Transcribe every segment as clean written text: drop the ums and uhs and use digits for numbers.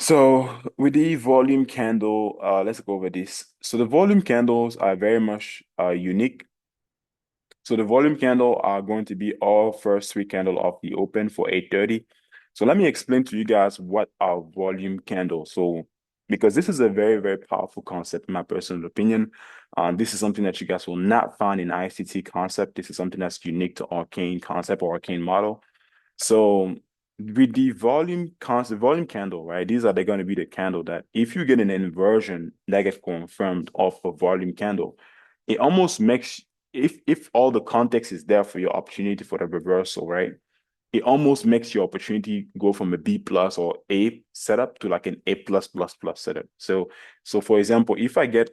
So with the volume candle, let's go over this. So the volume candles are very much unique. So the volume candle are going to be all first three candle of the open for 8:30. So let me explain to you guys what are volume candles. So because this is a very, very powerful concept, in my personal opinion. This is something that you guys will not find in ICT concept. This is something that's unique to Arcane concept or Arcane model. So with the volume concept, volume candle, right? These are they're going to be the candle that if you get an inversion that gets confirmed off a volume candle, it almost makes if all the context is there for your opportunity for the reversal, right? It almost makes your opportunity go from a B plus or A setup to like an A plus plus plus setup. So for example, if I get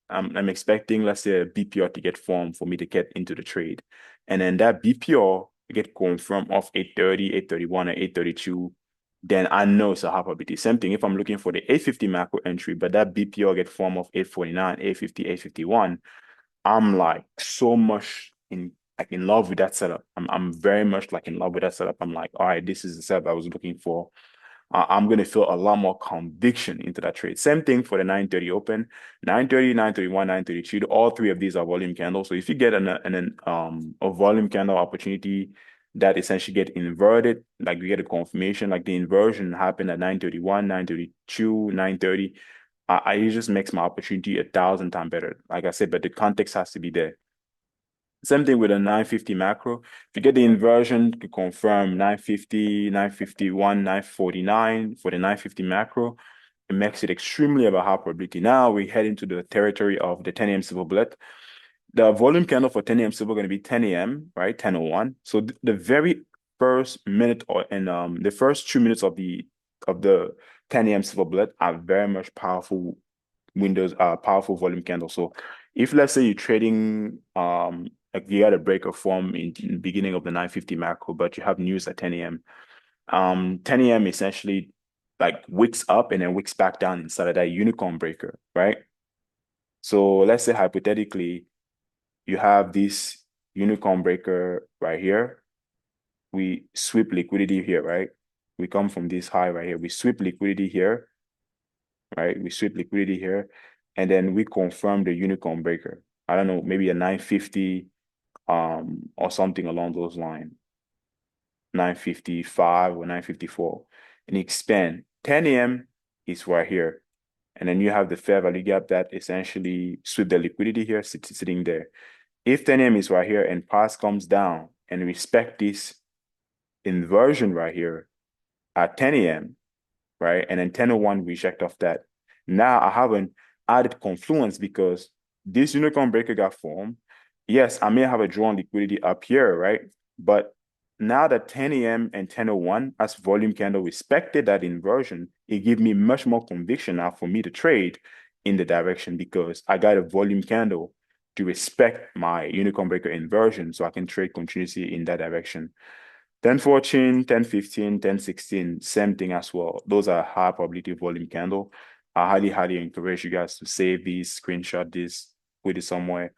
I'm expecting, let's say, a BPR to get formed for me to get into the trade. And then that BPR get confirmed off 8:30, 8:31, or 8:32, then I know it's a high probability. Same thing if I'm looking for the 850 macro entry, but that BPR get formed off 8:49, 8:50, 8:51. I'm like so much in love with that setup. I'm very much like in love with that setup. I'm like, all right, this is the setup I was looking for. I'm gonna feel a lot more conviction into that trade. Same thing for the 9:30 open, 9:30, 9:31, 9:32. All three of these are volume candles. So if you get a volume candle opportunity that essentially get inverted, like you get a confirmation, like the inversion happened at 9:31, 9:32, 9:30. It just makes my opportunity 1,000 times better. Like I said, but the context has to be there. Same thing with a 950 macro. If you get the inversion to confirm 950, 951, 949 for the 950 macro, it makes it extremely of a high probability. Now we head into the territory of the 10 a.m. silver bullet. The volume candle for 10 a.m. silver going to be 10 a.m., right? 10:01. So the very first minute or and the first 2 minutes of the 10 a.m. silver bullet are very much powerful windows, powerful volume candle. So if let's say you're trading like you had a breaker form in the beginning of the 950 macro, but you have news at 10 a.m. 10 a.m. essentially like wicks up and then wicks back down inside of that unicorn breaker, right? So let's say hypothetically you have this unicorn breaker right here. We sweep liquidity here, right? We come from this high right here. We sweep liquidity here, right? We sweep liquidity here, and then we confirm the unicorn breaker. I don't know, maybe a 950 or something along those lines, 955 or 954, and expand. 10 a.m. is right here. And then you have the fair value gap that essentially sweep the liquidity here, sitting there. If 10 a.m. is right here and price comes down and respect this inversion right here at 10 a.m., right? And then 10:01 reject off that. Now I have an added confluence because this unicorn breaker got formed. Yes, I may have a drawn liquidity up here, right? But now that 10 a.m. and 10:01 as volume candle respected that inversion, it gives me much more conviction now for me to trade in the direction because I got a volume candle to respect my unicorn breaker inversion so I can trade continuously in that direction. 1014, 1015, 1016, same thing as well. Those are high probability volume candle. I highly, highly encourage you guys to save these, screenshot this, put it somewhere.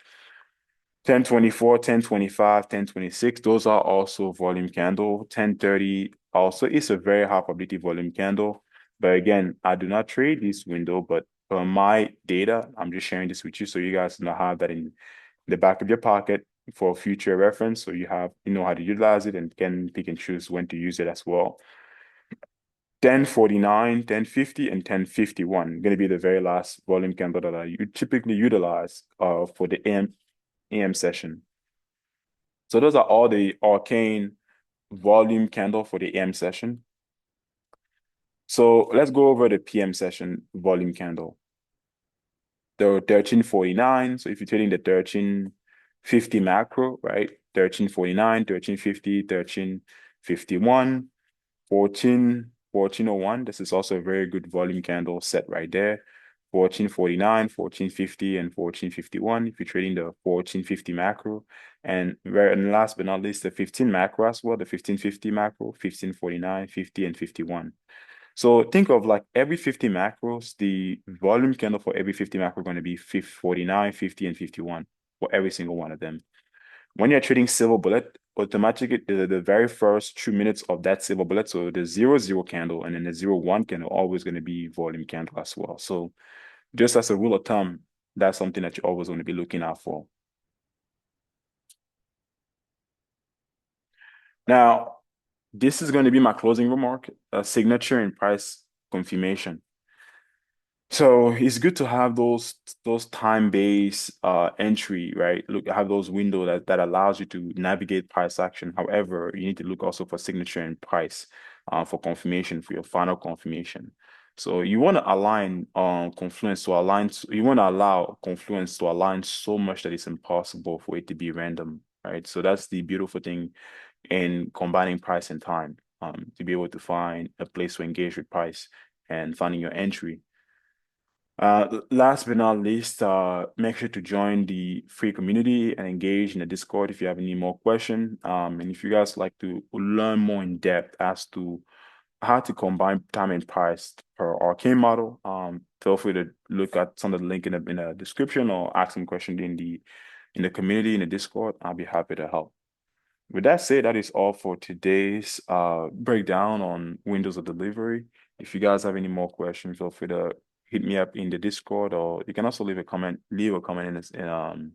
1024, 1025, 1026, those are also volume candle. 1030 also is a very high probability volume candle. But again, I do not trade this window, but for my data, I'm just sharing this with you so you guys know have that in the back of your pocket for future reference. So you know how to utilize it and can pick and choose when to use it as well. 1049, 1050, and 1051 going to be the very last volume candle that I typically utilize for the AM session. So those are all the Arcane volume candle for the AM session. So let's go over the PM session volume candle. The 1349. So if you're trading the 1350 macro, right? 1349, 1350, 1351, 1401. This is also a very good volume candle set right there. 1449, 1450, and 1451 if you're trading the 1450 macro. And last but not least, the 15 macro as well, the 1550 macro, 1549, 50, and 51. So think of like every 50 macros, the volume candle for every 50 macro going to be 49, 50, and 51 for every single one of them. When you're trading silver bullet, automatically the very first 2 minutes of that silver bullet, so the 0 0 candle and then the 0 1 candle always going to be volume candle as well. So just as a rule of thumb, that's something that you're always going to be looking out for. Now, this is going to be my closing remark, a signature and price confirmation. So it's good to have those time-based entry, right? Look, have those window that allows you to navigate price action. However, you need to look also for signature and price for confirmation for your final confirmation. So you want to align confluence to align. You want to allow confluence to align so much that it's impossible for it to be random, right? So that's the beautiful thing in combining price and time, to be able to find a place to engage with price and finding your entry. Last but not least, make sure to join the free community and engage in the Discord if you have any more questions. And if you guys like to learn more in depth as to how to combine time and price per Arcane model, feel free to look at some of the link in the description or ask some questions in the community in the Discord. I'll be happy to help. With that said, that is all for today's breakdown on windows of delivery. If you guys have any more questions, feel free to hit me up in the Discord, or you can also leave a comment in